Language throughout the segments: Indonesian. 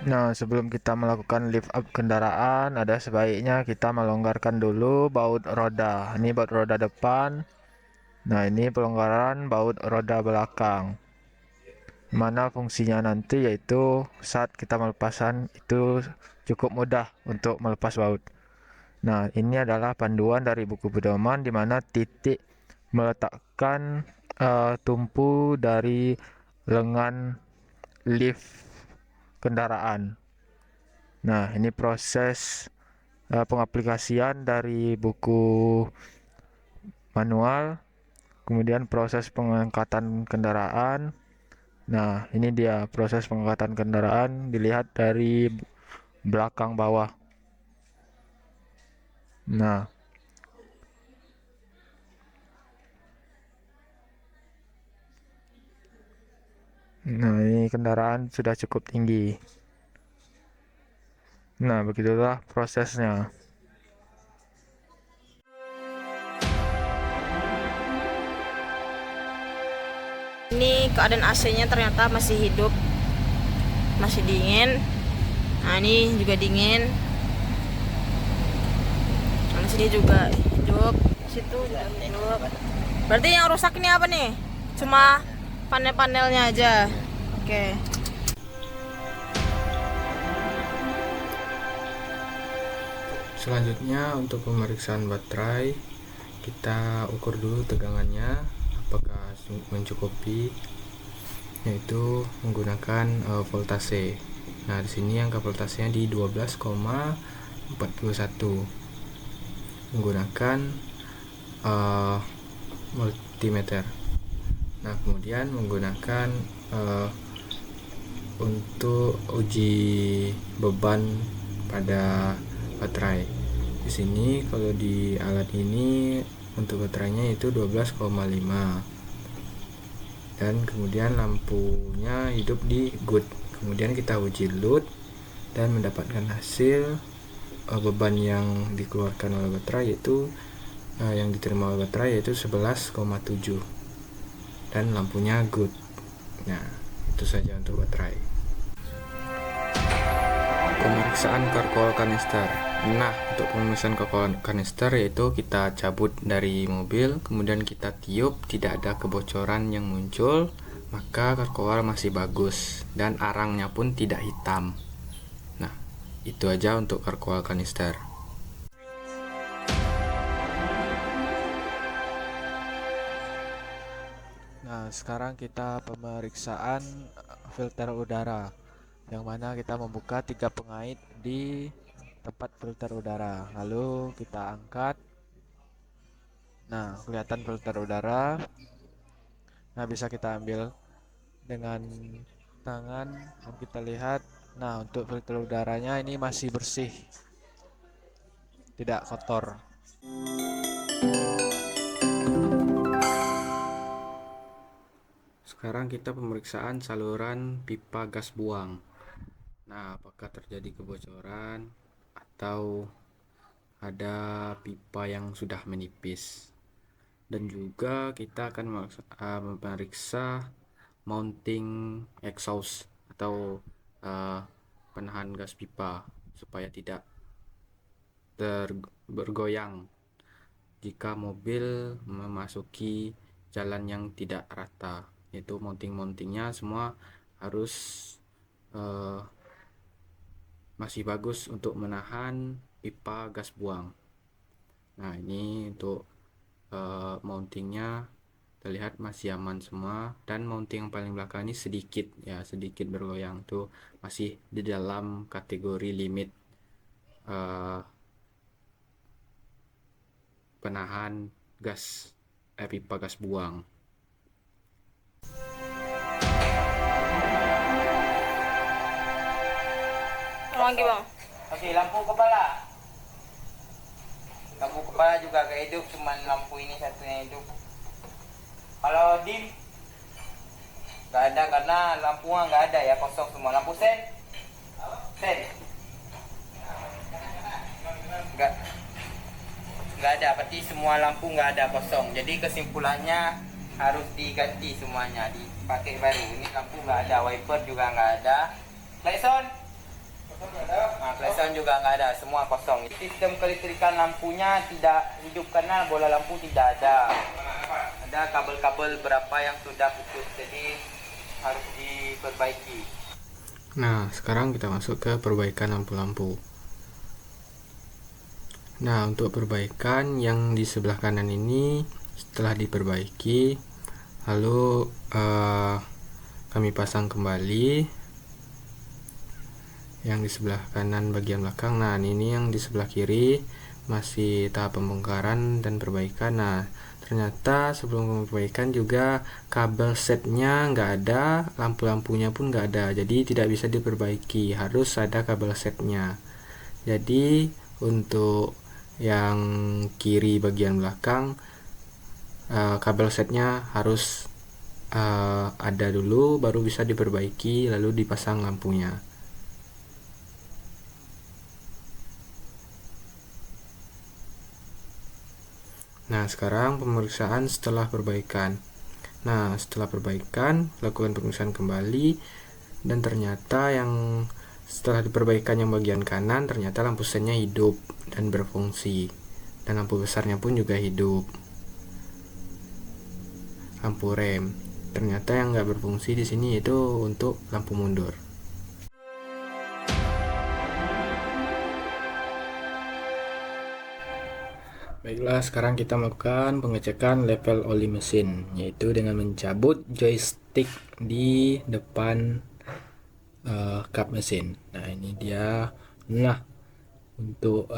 Nah, sebelum kita melakukan lift up kendaraan, ada sebaiknya kita melonggarkan dulu baut roda. Ini baut roda depan. Nah, ini pelonggaran baut roda belakang. Mana fungsinya nanti yaitu saat kita melepasan itu cukup mudah untuk melepas baut. Nah, ini adalah panduan dari buku pedoman di mana titik meletakkan tumpu dari lengan lift kendaraan. Nah, ini proses pengaplikasian dari buku manual, kemudian proses pengangkatan kendaraan. Nah, ini dia proses pengangkatan kendaraan dilihat dari belakang bawah. Nah, ini kendaraan sudah cukup tinggi. Nah, begitulah prosesnya. Ini keadaan AC-nya ternyata masih hidup, masih dingin. Nah, ini juga dingin. Nah, sini juga hidup, situ juga hidup. Berarti yang rusak ini apa nih? Cuma panel-panelnya aja. Oke. Selanjutnya untuk pemeriksaan baterai, kita ukur dulu tegangannya apakah mencukupi, yaitu menggunakan voltase. Nah, di sini angka voltasenya di 12,41 menggunakan multimeter. Nah, kemudian menggunakan untuk uji beban pada baterai. Di sini kalau di alat ini untuk baterainya itu 12,5 dan kemudian lampunya hidup di good. Kemudian kita uji load dan mendapatkan hasil beban yang dikeluarkan oleh baterai yaitu yang diterima oleh baterai yaitu 11,7 dan lampunya good. Nah, itu saja untuk baterai. Pemeriksaan karkol kanister. Nah, untuk pemeriksaan karkol kanister yaitu kita cabut dari mobil, kemudian kita tiup, tidak ada kebocoran yang muncul, maka karkol masih bagus dan arangnya pun tidak hitam. Nah, itu aja untuk karkol kanister. Nah, sekarang kita pemeriksaan filter udara, yang mana kita membuka 3 pengait di tempat filter udara. Lalu kita angkat. Nah, kelihatan filter udara. Nah, bisa kita ambil dengan tangan dan kita lihat. Nah, untuk filter udaranya ini masih bersih, tidak kotor. Sekarang kita pemeriksaan saluran pipa gas buang. Nah, apakah terjadi kebocoran atau ada pipa yang sudah menipis? Dan juga kita akan memeriksa mounting exhaust atau penahan gas pipa supaya tidak bergoyang jika mobil memasuki jalan yang tidak rata, yaitu mountingnya semua harus masih bagus untuk menahan pipa gas buang. Nah, ini untuk mountingnya terlihat masih aman semua, dan mounting yang paling belakang ini sedikit bergoyang, tuh masih di dalam kategori limit penahan pipa gas buang. Lagi bang. Oke, lampu kepala. Lampu kepala juga gak hidup, cuman lampu ini satunya hidup. Kalau dim nggak ada karena lampunya nggak ada ya, kosong semua. Lampu sen nggak nggak ada, berarti semua lampu nggak ada, kosong. Jadi kesimpulannya harus diganti semuanya, dipakai baru. Ini lampu nggak ada, wiper juga nggak ada. Klakson Nah, flash juga nggak ada, semua kosong. Sistem kelistrikan lampunya tidak hidup karena bola lampu tidak ada. Ada kabel-kabel berapa yang sudah putus, jadi harus diperbaiki. Nah, sekarang kita masuk ke perbaikan lampu-lampu. Nah, untuk perbaikan yang di sebelah kanan ini setelah diperbaiki, lalu kami pasang kembali yang di sebelah kanan bagian belakang. Nah, ini yang di sebelah kiri masih tahap pembongkaran dan perbaikan. Nah, ternyata sebelum perbaikan juga kabel setnya nggak ada, lampu-lampunya pun nggak ada, jadi tidak bisa diperbaiki, harus ada kabel setnya. Jadi untuk yang kiri bagian belakang kabel setnya harus ada dulu, baru bisa diperbaiki, lalu dipasang lampunya. Nah, sekarang pemeriksaan setelah perbaikan. Nah, setelah perbaikan, lakukan pemeriksaan kembali, dan ternyata yang setelah diperbaikan yang bagian kanan, ternyata lampu sennya hidup dan berfungsi, dan lampu besarnya pun juga hidup. Lampu rem, ternyata yang nggak berfungsi di sini itu untuk lampu mundur. Baiklah, sekarang kita melakukan pengecekan level oli mesin, yaitu dengan mencabut joystick di depan kap mesin. Nah, ini dia. Nah, untuk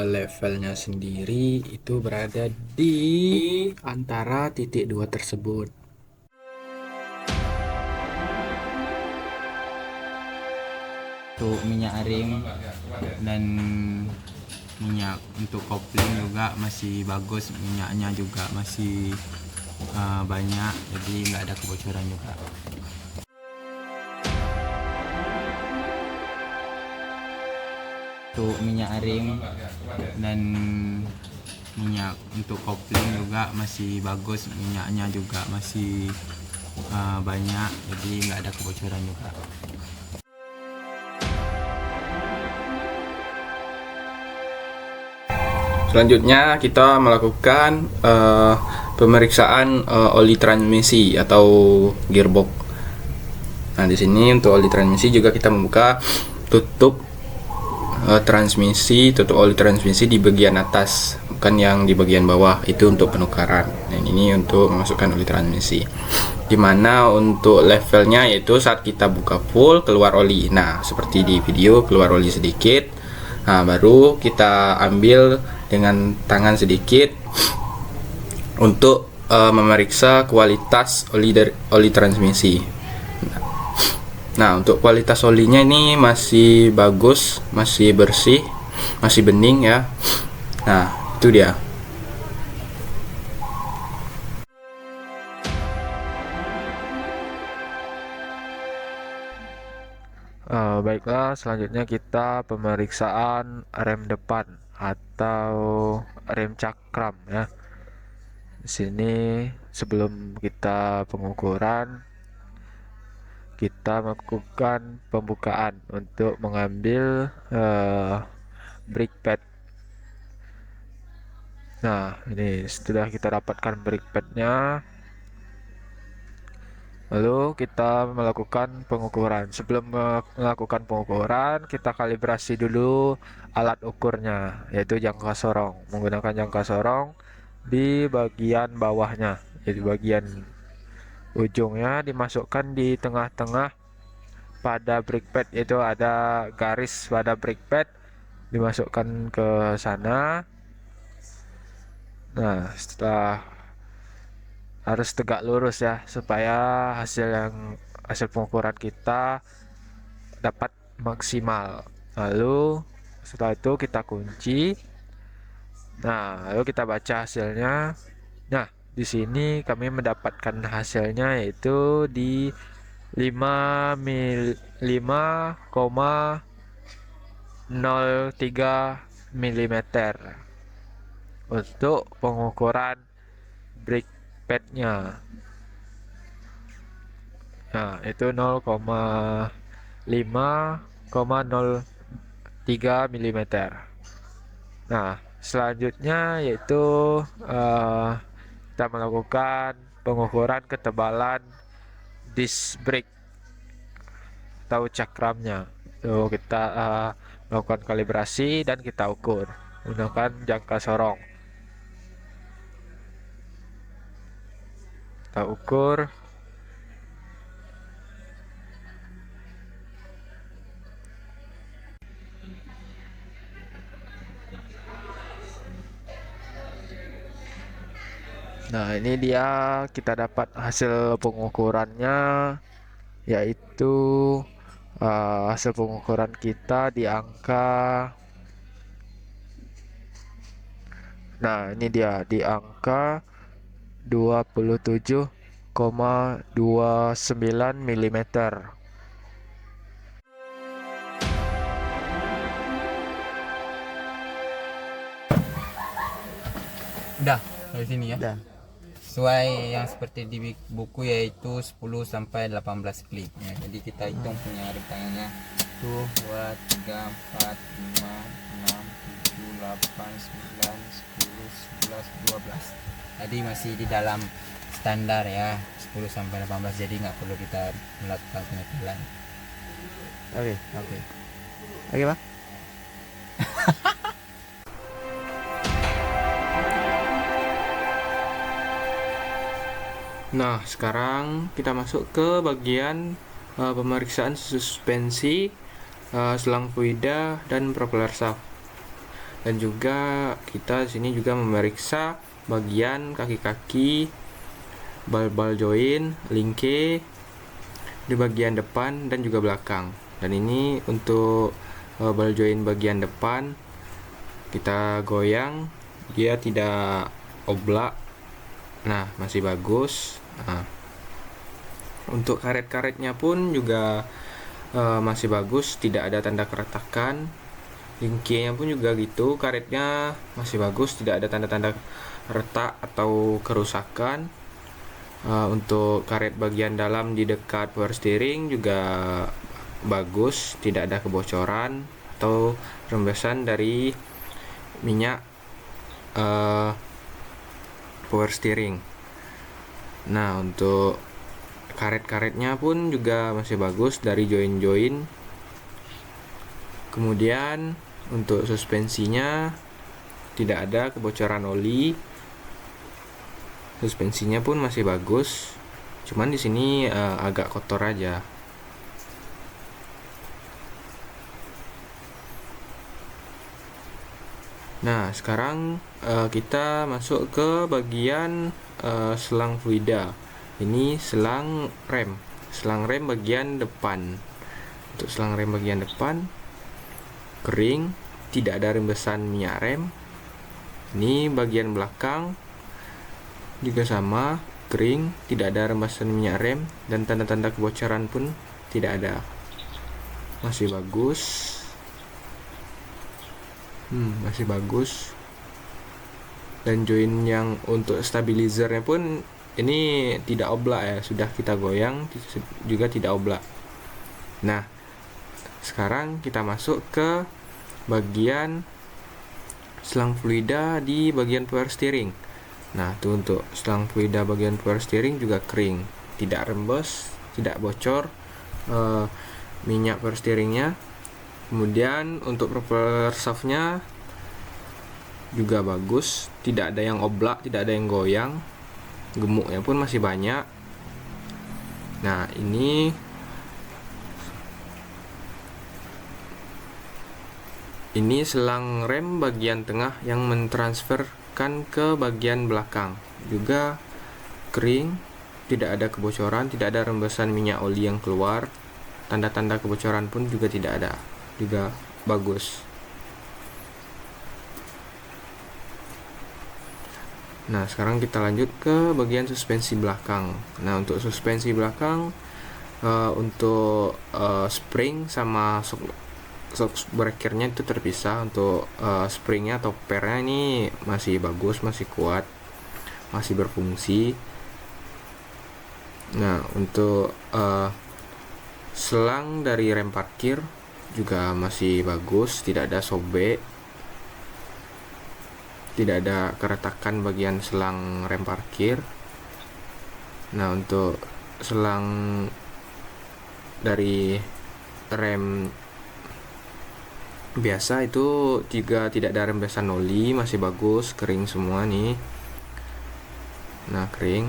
levelnya sendiri itu berada di antara titik 2 tersebut. Untuk minyak rim dan minyak untuk kopling juga masih bagus, minyaknya juga masih banyak, jadi nggak ada kebocoran juga. Untuk minyak rim dan minyak untuk kopling juga masih bagus, minyaknya juga masih banyak, jadi nggak ada kebocoran juga. Selanjutnya kita melakukan pemeriksaan oli transmisi atau gearbox. Nah, di sini untuk oli transmisi juga kita membuka tutup transmisi, tutup oli transmisi di bagian atas, bukan yang di bagian bawah, itu untuk penukaran. Dan ini untuk memasukkan oli transmisi. Dimana untuk levelnya yaitu saat kita buka full keluar oli. Nah, seperti di video keluar oli sedikit. Nah, baru kita ambil dengan tangan sedikit untuk memeriksa kualitas oli transmisi. Nah, untuk kualitas olinya ini masih bagus, masih bersih, masih bening ya. Nah, itu dia. Baiklah, selanjutnya kita pemeriksaan rem depan atau rem cakram ya. Di sini sebelum kita pengukuran, kita melakukan pembukaan untuk mengambil brake pad. Nah, ini setelah kita dapatkan brake padnya, lalu kita melakukan pengukuran. Sebelum melakukan pengukuran, kita kalibrasi dulu alat ukurnya, yaitu jangka sorong. Menggunakan jangka sorong di bagian bawahnya, jadi bagian ujungnya dimasukkan di tengah-tengah pada brake pad, itu ada garis pada brake pad, dimasukkan ke sana. Nah, setelah harus tegak lurus ya, supaya hasil pengukuran kita dapat maksimal. Lalu setelah itu kita kunci. Nah, lalu kita baca hasilnya. Nah, di sini kami mendapatkan hasilnya yaitu di 5,03 mm untuk pengukuran brake padnya. Nah, itu 0,5,0 3 mm. Nah, selanjutnya yaitu kita melakukan pengukuran ketebalan disc brake atau cakramnya. Tuh, kita melakukan kalibrasi dan kita ukur menggunakan jangka sorong. Kita ukur. Nah, ini dia kita dapat hasil pengukurannya, yaitu hasil pengukuran kita di angka, nah ini dia di angka 27,29 mm. Udah dari sini ya. Udah. Sesuai yang seperti di buku yaitu 10 sampai 18 klip ya. Jadi kita hitung punya rentangnya 1 2 3 4 5 6 7 8 9 10 11 12. Jadi masih di dalam standar ya, 10 sampai 18, jadi nggak perlu kita melakukan penyetelan. Oke, Pak. Nah, sekarang kita masuk ke bagian pemeriksaan suspensi, selang fluida dan propeller shaft. Dan juga kita sini juga memeriksa bagian kaki-kaki, bal-bal join, linke di bagian depan dan juga belakang. Dan ini untuk bal join bagian depan kita goyang, dia tidak oblak. Nah, masih bagus. Nah, untuk karet-karetnya pun juga masih bagus, tidak ada tanda keretakan. Linkinya pun juga gitu, karetnya masih bagus, tidak ada tanda-tanda retak atau kerusakan. Untuk karet bagian dalam di dekat power steering juga bagus, tidak ada kebocoran atau rembesan dari minyak power steering. Nah, untuk karet-karetnya pun juga masih bagus dari join-join. Kemudian untuk suspensinya tidak ada kebocoran oli. Suspensinya pun masih bagus. Cuman di sini agak kotor aja. Nah, sekarang kita masuk ke bagian selang fluida. Ini selang rem bagian depan. Untuk selang rem bagian depan kering, tidak ada rembesan minyak rem. Ini bagian belakang juga sama, kering, tidak ada rembesan minyak rem dan tanda-tanda kebocoran pun tidak ada. Masih bagus. Masih bagus. Dan join yang untuk stabilizernya pun ini tidak oblak ya, sudah kita goyang juga tidak oblak. Nah, sekarang kita masuk ke bagian selang fluida di bagian power steering. Nah, itu untuk selang fluida bagian power steering juga kering, tidak rembes, tidak bocor minyak power steeringnya. Kemudian untuk propeller shaftnya juga bagus, tidak ada yang oblak, tidak ada yang goyang, gemuknya pun masih banyak. Nah, ini selang rem bagian tengah yang mentransferkan ke bagian belakang, juga kering, tidak ada kebocoran, tidak ada rembesan minyak oli yang keluar, tanda-tanda kebocoran pun juga tidak ada, juga bagus. Nah, sekarang kita lanjut ke bagian suspensi belakang. Nah, untuk suspensi belakang untuk spring sama shock breakernya itu terpisah. Untuk springnya atau pernya ini masih bagus, masih kuat, masih berfungsi. Nah, untuk selang dari rem parkir juga masih bagus, tidak ada sobek, tidak ada keretakan bagian selang rem parkir. Nah, untuk selang dari rem biasa itu juga tidak ada rembesan oli, masih bagus, kering semua nih. Nah, kering.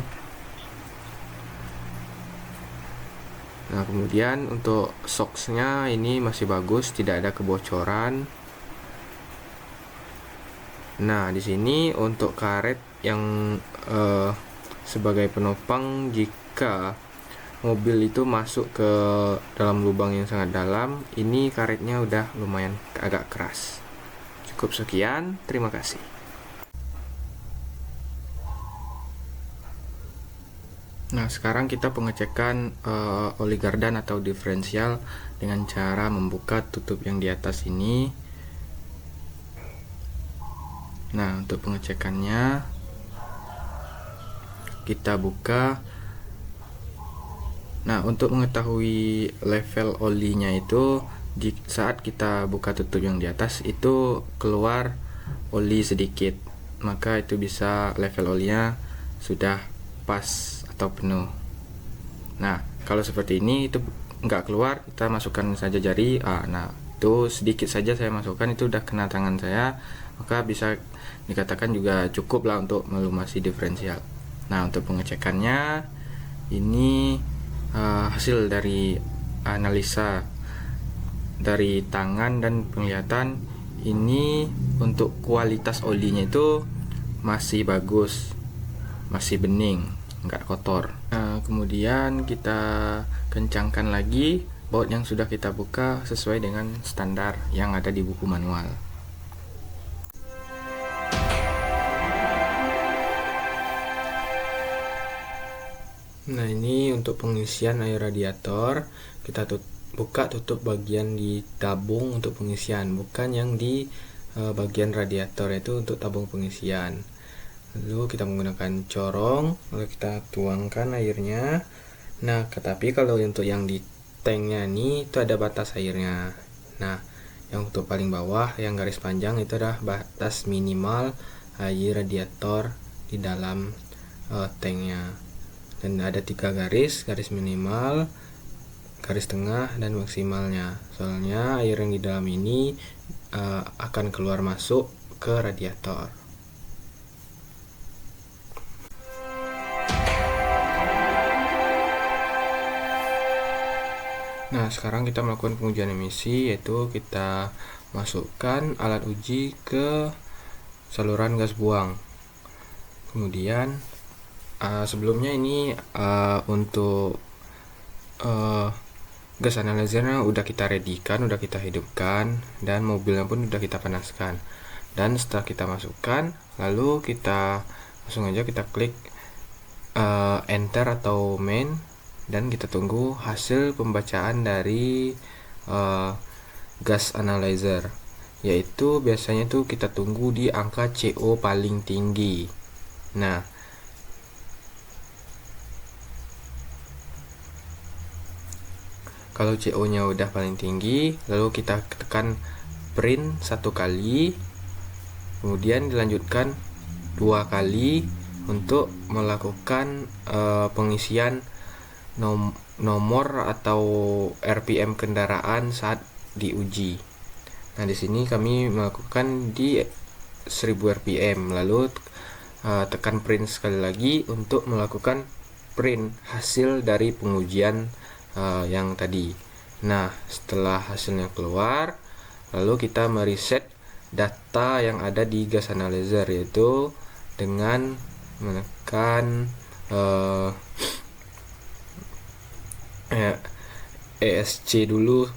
Nah, kemudian untuk soksnya ini masih bagus, tidak ada kebocoran. Nah, di sini untuk karet yang sebagai penopang jika mobil itu masuk ke dalam lubang yang sangat dalam, ini karetnya udah lumayan agak keras. Cukup sekian, terima kasih. Nah, sekarang kita pengecekan oli gardan atau diferensial dengan cara membuka tutup yang di atas ini. Nah, untuk pengecekannya kita buka. Nah, untuk mengetahui level olinya itu, di saat kita buka tutup yang di atas itu keluar oli sedikit, maka itu bisa level olinya sudah pas atau penuh. Nah, kalau seperti ini itu nggak keluar, kita masukkan saja jari. Nah, itu sedikit saja saya masukkan, itu udah kena tangan saya, maka bisa dikatakan juga cukup lah untuk melumasi diferensial. Nah, untuk pengecekannya ini hasil dari analisa dari tangan dan penglihatan, ini untuk kualitas olinya itu masih bagus, masih bening, nggak kotor. Nah, kemudian kita kencangkan lagi baut yang sudah kita buka sesuai dengan standar yang ada di buku manual. Nah, ini untuk pengisian air radiator, kita buka tutup bagian di tabung untuk pengisian, bukan yang di bagian radiator, itu untuk tabung pengisian. Lalu kita menggunakan corong, lalu kita tuangkan airnya. Nah, tapi kalau untuk yang di tanknya ini itu ada batas airnya. Nah, yang untuk paling bawah yang garis panjang itu adalah batas minimal air radiator di dalam tanknya. Dan ada 3 garis minimal, garis tengah, dan maksimalnya. Soalnya air yang di dalam ini akan keluar masuk ke radiator. Nah, sekarang kita melakukan pengujian emisi, yaitu kita masukkan alat uji ke saluran gas buang. Kemudian sebelumnya ini untuk gas analyzernya udah kita readykan, udah kita hidupkan, dan mobilnya pun udah kita panaskan. Dan setelah kita masukkan, lalu kita langsung aja kita klik enter atau main, dan kita tunggu hasil pembacaan dari gas analyzer, yaitu biasanya tuh kita tunggu di angka CO paling tinggi. Nah, kalau CO nya udah paling tinggi, lalu kita tekan print 1 kali, kemudian dilanjutkan 2 kali untuk melakukan pengisian nomor atau RPM kendaraan saat diuji. Nah, di sini kami melakukan di 1000 RPM, lalu tekan print sekali lagi untuk melakukan print hasil dari pengujian yang tadi. Nah, setelah hasilnya keluar, lalu kita mereset data yang ada di gas analyzer, yaitu dengan menekan ESC dulu,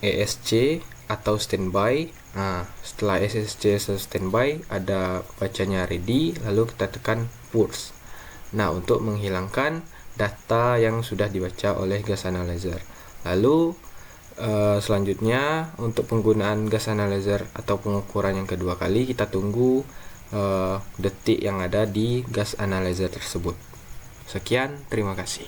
ESC atau standby. Nah, setelah ESC atau standby ada bacanya ready, lalu kita tekan push. Nah, untuk menghilangkan data yang sudah dibaca oleh gas analyzer. Lalu selanjutnya untuk penggunaan gas analyzer atau pengukuran yang kedua kali, kita tunggu detik yang ada di gas analyzer tersebut. Sekian, terima kasih.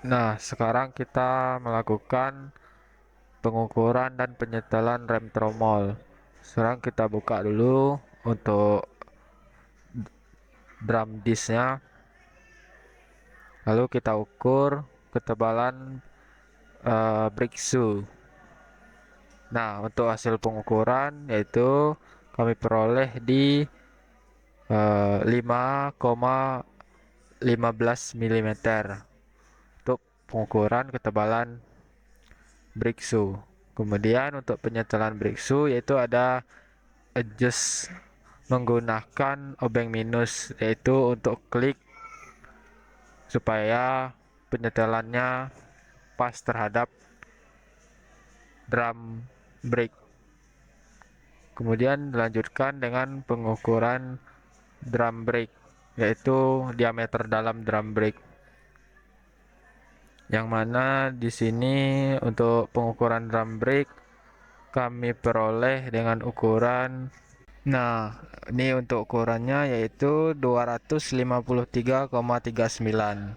Nah, sekarang kita melakukan pengukuran dan penyetelan rem tromol. Sekarang kita buka dulu untuk drum disknya, lalu kita ukur ketebalan brake shoe. Nah, untuk hasil pengukuran yaitu kami peroleh di 5,15 mm untuk pengukuran ketebalan brake shoe. Kemudian untuk penyetelan brake shoe yaitu ada adjust menggunakan obeng minus, yaitu untuk klik supaya penyetelannya pas terhadap drum brake. Kemudian dilanjutkan dengan pengukuran drum brake, yaitu diameter dalam drum brake. Yang mana di sini untuk pengukuran drum brake kami peroleh dengan ukuran. Nah, ini untuk ukurannya yaitu 253,39.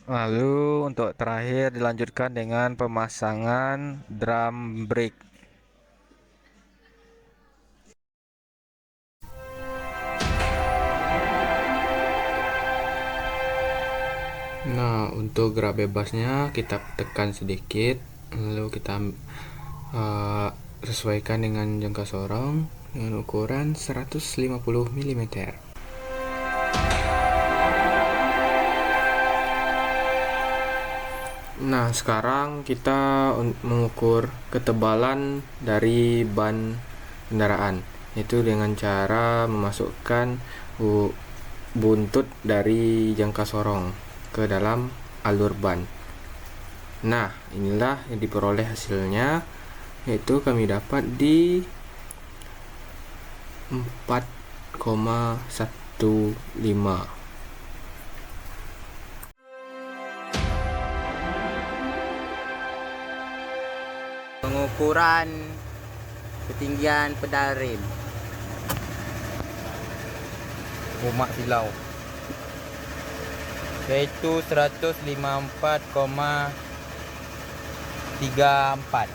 Lalu untuk terakhir dilanjutkan dengan pemasangan drum brake. Nah, untuk gerak bebasnya kita tekan sedikit, lalu kita sesuaikan dengan jangka sorong dengan ukuran 150 mm. Nah, sekarang kita mengukur ketebalan dari ban kendaraan, yaitu dengan cara memasukkan buntut dari jangka sorong ke dalam alur ban. Nah, inilah yang diperoleh hasilnya, yaitu kami dapat di 4,15. Pengukuran ketinggian pedal rem umak silau yaitu 154,34.